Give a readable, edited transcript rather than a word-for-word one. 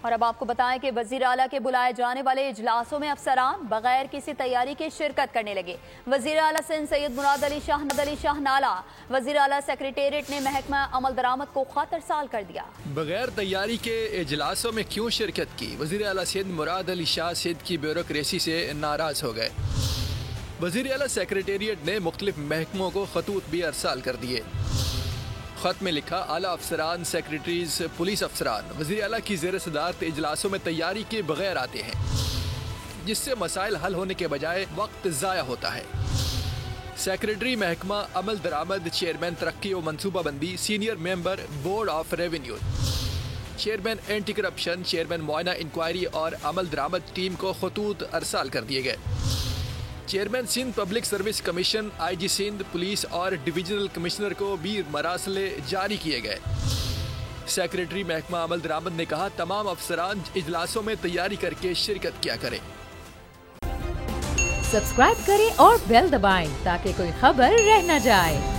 اور اب آپ کو بتائیں کہ وزیر اعلیٰ کے بلائے جانے والے اجلاسوں میں افسران بغیر کسی تیاری کے شرکت کرنے لگے۔ وزیر اعلیٰ سندھ سید مراد علی شاہ نالہ وزیر اعلیٰ سیکریٹریٹ نے محکمہ عمل درآمد کو خط ارسال کر دیا۔ بغیر تیاری کے اجلاسوں میں کیوں شرکت کی؟ وزیر اعلیٰ سندھ مراد علی شاہ سندھ کی بیوروکریسی سے ناراض ہو گئے۔ وزیر اعلیٰ سیکریٹریٹ نے مختلف محکموں کو خطوط بھی ارسال کر دیے۔ خط میں لکھا، اعلیٰ افسران، سیکریٹریز، پولیس افسران وزیر اعلیٰ کی زیر صدارت اجلاسوں میں تیاری کے بغیر آتے ہیں، جس سے مسائل حل ہونے کے بجائے وقت ضائع ہوتا ہے۔ سیکریٹری محکمہ عمل درآمد، چیئرمین ترقی و منصوبہ بندی، senior member board of revenue, chairman anti corruption, chairman معائنہ انکوائری اور عمل درآمد ٹیم کو خطوط ارسال کر دیے گئے۔ Chairman Sindh public service commission, I G Sindh, police اور ڈویژنل کمشنر کو بھی مراسلے جاری کیے گئے۔ سیکریٹری محکمہ عمل درآمد نے کہا، تمام افسران اجلاسوں میں تیاری کر کے شرکت کیا کریں۔ سبسکرائب کریں اور بیل دبائیں تاکہ کوئی خبر رہ نہ جائے۔